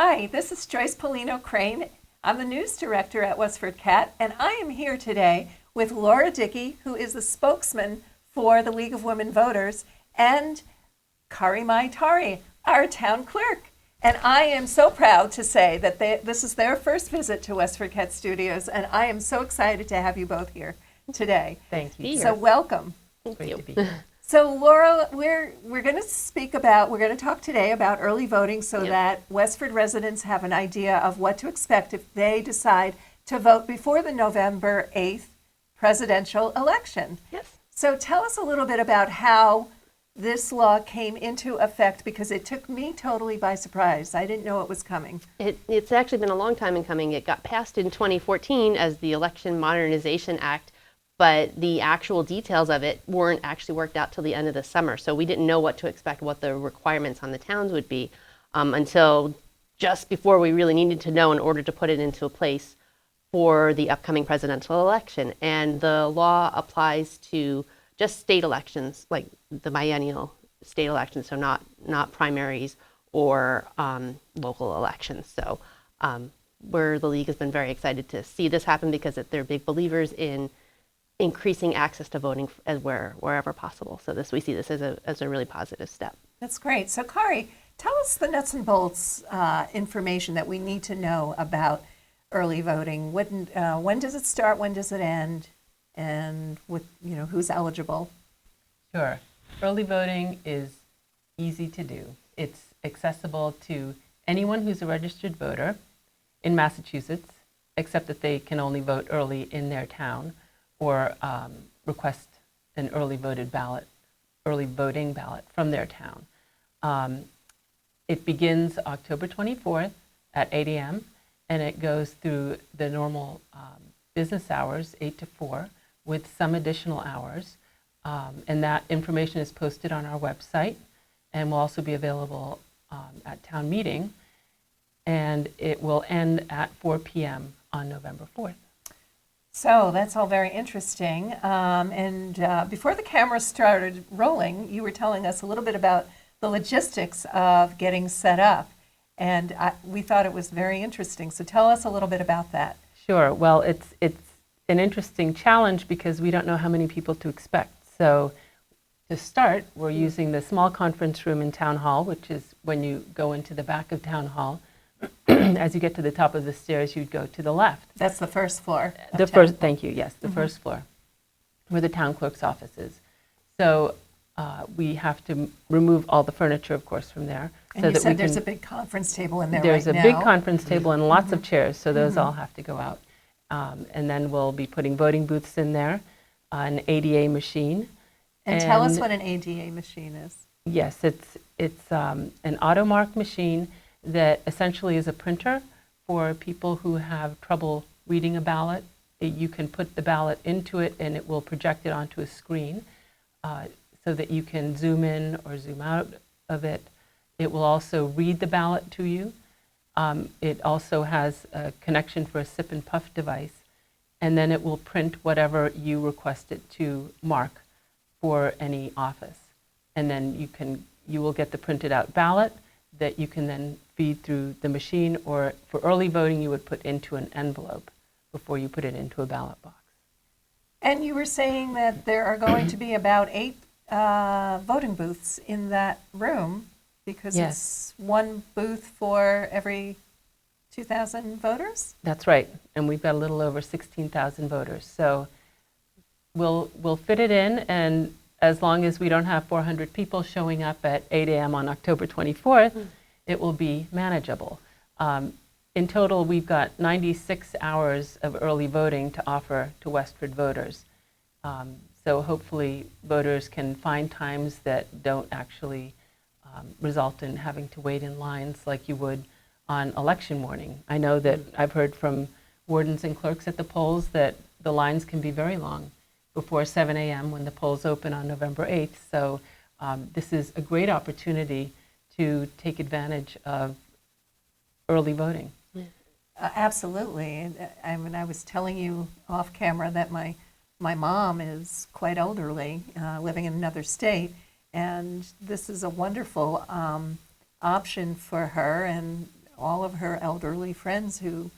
Hi, this is Joyce Pellino Crane. I'm the news director at Westford Cat, and I am here today with Laura Dickey, who is the spokesman for the League of Women Voters, and Kaari Mai Tari, our town clerk. And I am so proud to say that this is their first visit to Westford Cat Studios, and I am so excited to have you both here today. Thank you. So welcome. Great to be here. So Laura, we're going to talk today about early voting so that Westford residents have an idea of what to expect if they decide to vote before the November 8th presidential election. Yes. So tell us a little bit about how this law came into effect, because it took me totally by surprise. I didn't know it was coming. It's actually been a long time in coming. It got passed in 2014 as the Election Modernization Act, but the actual details of it weren't actually worked out till the end of the summer. So we didn't know what to expect, what the requirements on the towns would be until just before we really needed to know in order to put it into place for the upcoming presidential election. And the law applies to just state elections, like the biennial state elections, so not primaries or local elections. So the league has been very excited to see this happen because they're big believers in increasing access to voting wherever possible. So we see this as a really positive step. That's great. So Kaari, tell us the nuts and bolts information that we need to know about early voting. When does it start? When does it end? And who's eligible? Sure. Early voting is easy to do. It's accessible to anyone who's a registered voter in Massachusetts, except that they can only vote early in their town or request an early voting ballot from their town. It begins October 24th at 8 a.m. and it goes through the normal business hours, 8 to 4, with some additional hours. And that information is posted on our website and will also be available at town meeting. And it will end at 4 p.m. on November 4th. So that's all very interesting. And before the camera started rolling, you were telling us a little bit about the logistics of getting set up. And we thought it was very interesting. So tell us a little bit about that. Sure. Well, it's an interesting challenge because we don't know how many people to expect. So to start, we're using the small conference room in Town Hall, which is when you go into the back of Town Hall. As you get to the top of the stairs, you'd go to the left. That's the first floor. Thank you. Yes, the first floor, where the town clerk's office is. So we have to remove all the furniture, of course, from there. And you said there's a big conference table in there There's right now. There's a big conference table and lots of chairs, so those all have to go out. And then we'll be putting voting booths in there, an ADA machine. And tell us what an ADA machine is. Yes, it's an AutoMark machine that essentially is a printer for people who have trouble reading a ballot. You can put the ballot into it and it will project it onto a screen so that you can zoom in or zoom out of it. It will also read the ballot to you. It also has a connection for a sip and puff device, and then it will print whatever you request it to mark for any office. And then you will get the printed out ballot that you can then feed through the machine, or for early voting you would put into an envelope before you put it into a ballot box. And you were saying that there are going to be about 8 voting booths in that room, because it's one booth for every 2,000 voters? That's right, and we've got a little over 16,000 voters. So we'll fit it in, and as long as we don't have 400 people showing up at 8 a.m. on October 24th, it will be manageable. In total, we've got 96 hours of early voting to offer to Westford voters. So hopefully voters can find times that don't actually result in having to wait in lines like you would on election morning. I know that I've heard from wardens and clerks at the polls that the lines can be very long before 7 a.m. when the polls open on November 8th. So this is a great opportunity to take advantage of early voting. Absolutely. I was telling you off camera that my mom is quite elderly, living in another state, and this is a wonderful option for her. And all of her elderly friends who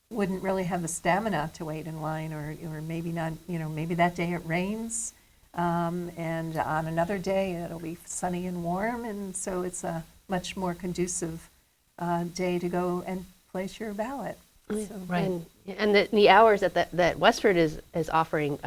wouldn't really have the stamina to wait in line, or maybe not, maybe that day it rains, and on another day it'll be sunny and warm, and so it's a much more conducive day to go and place your ballot. So, Right. And the hours that Westford is offering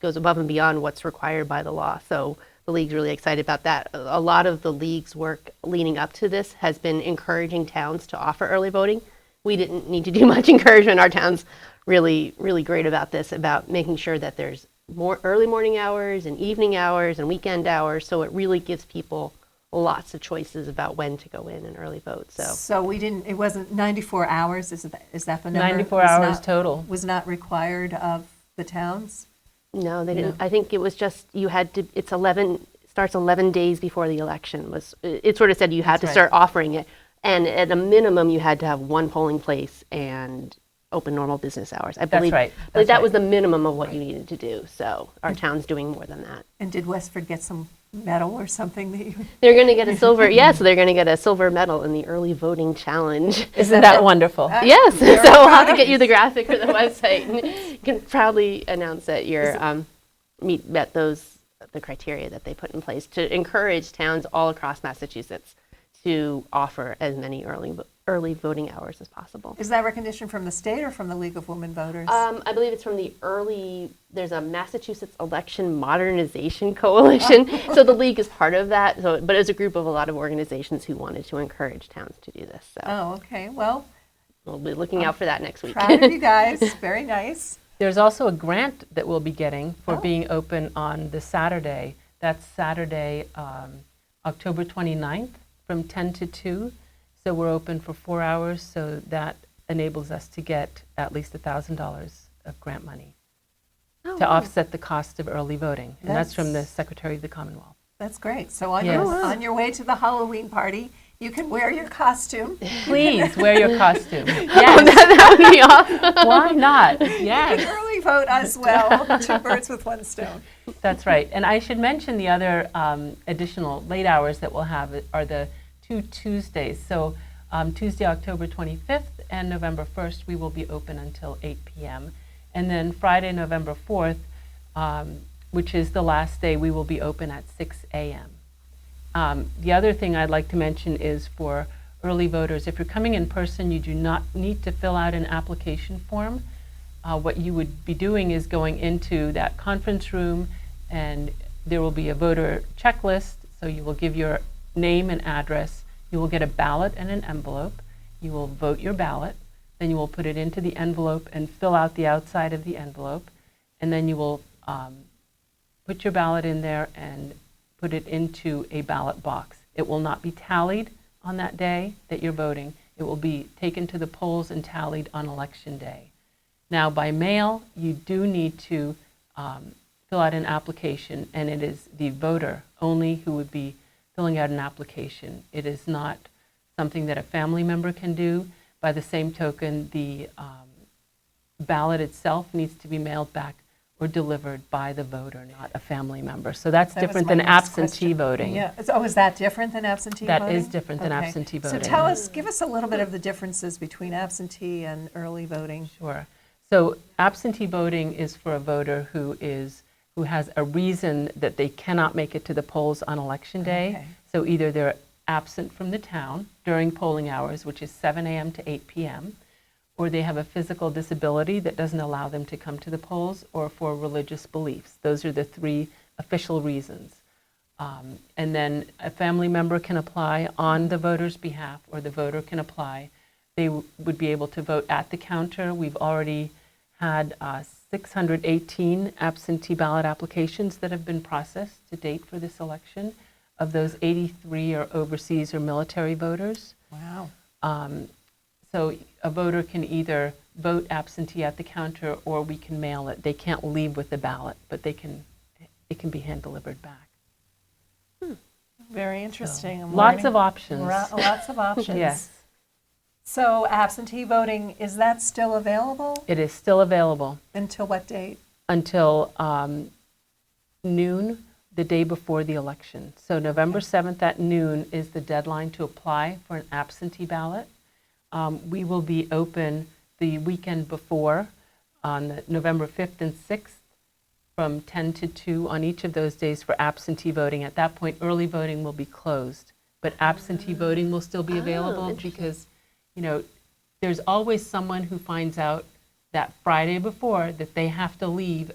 goes above and beyond what's required by the law. So the league's really excited about that. A lot of the league's work leading up to this has been encouraging towns to offer early voting. We didn't need to do much encouragement. Our town's really, really great about this, about making sure that there's more early morning hours and evening hours and weekend hours. So it really gives people lots of choices about when to go in and early vote. So it wasn't 94 hours, is that the number? 94 hours total. Was not required of the towns? No, they didn't. I think it was just, you had to, starts 11 days before the election. It sort of said you had to start offering it. And at a minimum, you had to have one polling place and open normal business hours. I believe, right. That was the minimum of what you needed to do. So our town's doing more than that. And did Westford get some medal or something that you? They're going to get a silver, so they're going to get a silver medal in the early voting challenge. Isn't that wonderful? Yes, so we'll have to get you the graphic for the website. And you can proudly announce that you're met the criteria that they put in place to encourage towns all across Massachusetts to offer as many early voting hours as possible. Is that recognition from the state or from the League of Women Voters? I believe it's from there's a Massachusetts Election Modernization Coalition. So the league is part of that, but it's a group of a lot of organizations who wanted to encourage towns to do this. So Oh, okay. Well, we'll be looking out for that next week. proud of you guys. Very nice. There's also a grant that we'll be getting for being open on the Saturday. That's Saturday, October 29th from 10 to 2. So we're open for 4 hours, so that enables us to get at least $1,000 of grant money to offset the cost of early voting. And that's from the Secretary of the Commonwealth. That's great. So on, Yes. on your way to the Halloween party, you can wear your costume. Please wear your costume. Oh, Yes, that would be awesome. why not? You can Yes, early vote as well. Two birds with one stone. that's right. And I should mention the other additional late hours that we'll have are the 2 Tuesdays. So Tuesday, October 25th and November 1st, we will be open until 8 p.m. And then Friday, November 4th, which is the last day, we will be open at 6 a.m. The other thing I'd like to mention is for early voters, if you're coming in person, you do not need to fill out an application form. What you would be doing is going into that conference room, and there will be a voter checklist. So you will give your name and address. You will get a ballot and an envelope. You will vote your ballot. Then you will put it into the envelope and fill out the outside of the envelope. And then you will put your ballot in there and put it into a ballot box. It will not be tallied on that day that you're voting. It will be taken to the polls and tallied on election day. Now, by mail, you do need to fill out an application, and it is the voter only who would be filling out an application. It is not something that a family member can do. By the same token, the ballot itself needs to be mailed back or delivered by the voter, not a family member. So that's That was different my than next absentee question. voting. Yeah. Is that different than absentee That voting? is different than Okay. absentee So voting. give us a little bit of the differences between absentee and early voting. Sure. So absentee voting is for a voter who has a reason that they cannot make it to the polls on election day. Okay. So either they're absent from the town during polling hours, which is 7 a.m. to 8 p.m., or they have a physical disability that doesn't allow them to come to the polls, or for religious beliefs. Those are the three official reasons. And then a family member can apply on the voter's behalf, or the voter can apply. They would be able to vote at the counter. We've already had 618 absentee ballot applications that have been processed to date for this election. Of those, 83 are overseas or military voters. Wow. So a voter can either vote absentee at the counter, or we can mail it. They can't leave with the ballot, but it can be hand delivered back. Very interesting. I'm Lots learning. of options. Lots of options. Yes, So absentee voting, is that still available? it is still available Until what date? until noon the day before the election. So November 7th at noon is the deadline to apply for an absentee ballot. we will be open the weekend before on November 5th and 6th from 10 to 2 on each of those days for absentee voting. At that point, early voting will be closed, but absentee voting will still be available because, you know, there's always someone who finds out that Friday before that they have to leave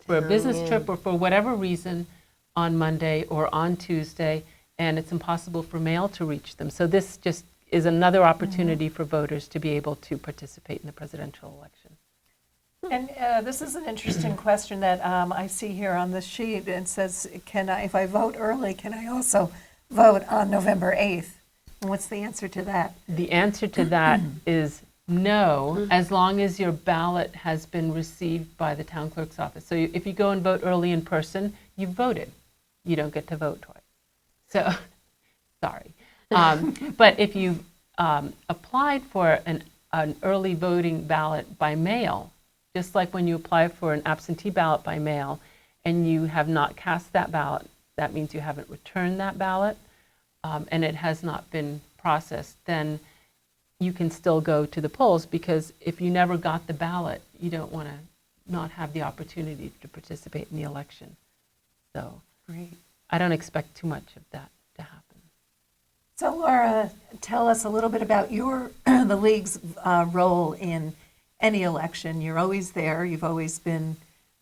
for a business trip or for whatever reason on Monday or on Tuesday, and it's impossible for mail to reach them. So this just is another opportunity for voters to be able to participate in the presidential election. And this is an interesting question that I see here on the sheet. It says, can I, if I vote early, can I also vote on November 8th? And what's the answer to that? The answer to that is no, as long as your ballot has been received by the town clerk's office. So if you go and vote early in person, you voted. You don't get to vote twice. So, sorry. But if you applied for an early voting ballot by mail, just like when you apply for an absentee ballot by mail and you have not cast that ballot, that means you haven't returned that ballot and it has not been processed, then you can still go to the polls, because if you never got the ballot, you don't want to not have the opportunity to participate in the election. So Great. I don't expect too much of that to happen. So Laura, tell us a little bit about your the League's role in any election. You're always there. You've always been.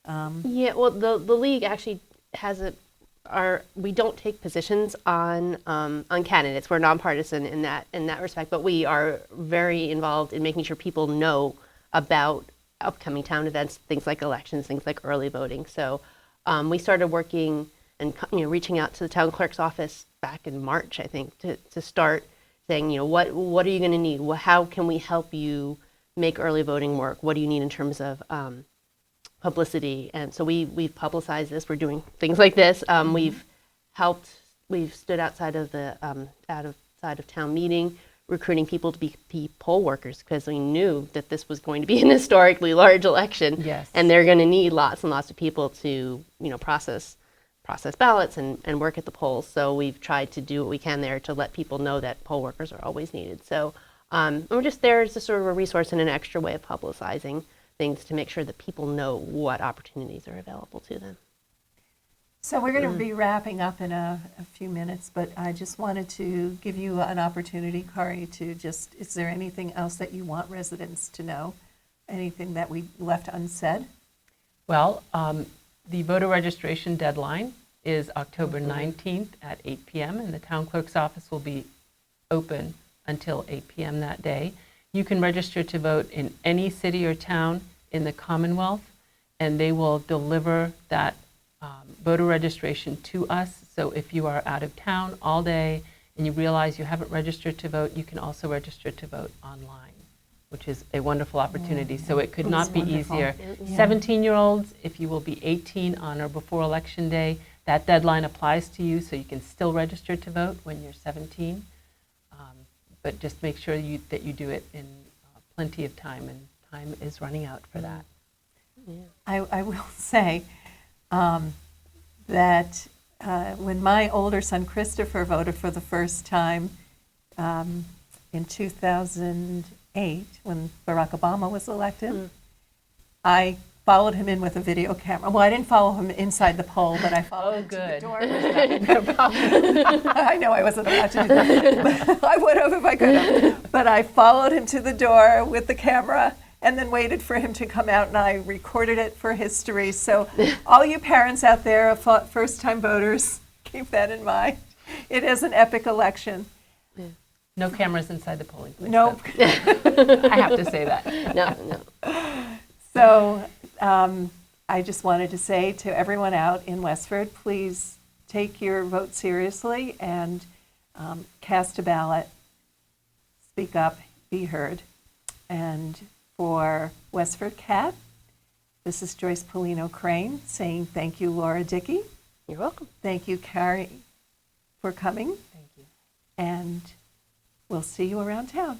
Yeah, well, the League actually has we don't take positions on candidates. We're nonpartisan in that respect, but we are very involved in making sure people know about upcoming town events, things like elections, things like early voting. So we started working and reaching out to the town clerk's office back in March, I think, to start saying, what are you going to need? How can we help you make early voting work? What do you need in terms of publicity? And so we've publicized this. We're doing things like this. We've stood outside of the outside of town meeting, recruiting people to be poll workers, because we knew that this was going to be an historically large election. Yes. And they're going to need lots and lots of people to process ballots and work at the polls. So we've tried to do what we can there to let people know that poll workers are always needed. So we're just there as a sort of a resource and an extra way of publicizing things to make sure that people know what opportunities are available to them. So we're going to be wrapping up in a few minutes, but I just wanted to give you an opportunity, Kaari, to is there anything else that you want residents to know? Anything that we left unsaid? Well, the voter registration deadline is October 19th at 8 p.m. and the town clerk's office will be open until 8 p.m. that day. You can register to vote in any city or town in the Commonwealth, and they will deliver that voter registration to us. So if you are out of town all day and you realize you haven't registered to vote, you can also register to vote online, which is a wonderful opportunity. So it could not be easier. 17-year-olds, if you will be 18 on or before Election Day, that deadline applies to you, so you can still register to vote when you're 17. But just make sure that you do it in plenty of time, and time is running out for that. Yeah. I will say that when my older son Christopher voted for the first time in 2008, when Barack Obama was elected, I followed him in with a video camera. Well, I didn't follow him inside the poll, but I followed him to the door. I know I wasn't allowed to do that. I would have if I could have. But I followed him to the door with the camera and then waited for him to come out, and I recorded it for history. So all you parents out there, first-time voters, keep that in mind. It is an epic election. No cameras inside the polling place. Nope. I have to say that. No. So I just wanted to say to everyone out in Westford, please take your vote seriously and cast a ballot, speak up, be heard. And for Westford Cat, this is Joyce Pellino Crane saying thank you, Laura Dickey. You're welcome. Thank you, Kaari, for coming. Thank you. And we'll see you around town.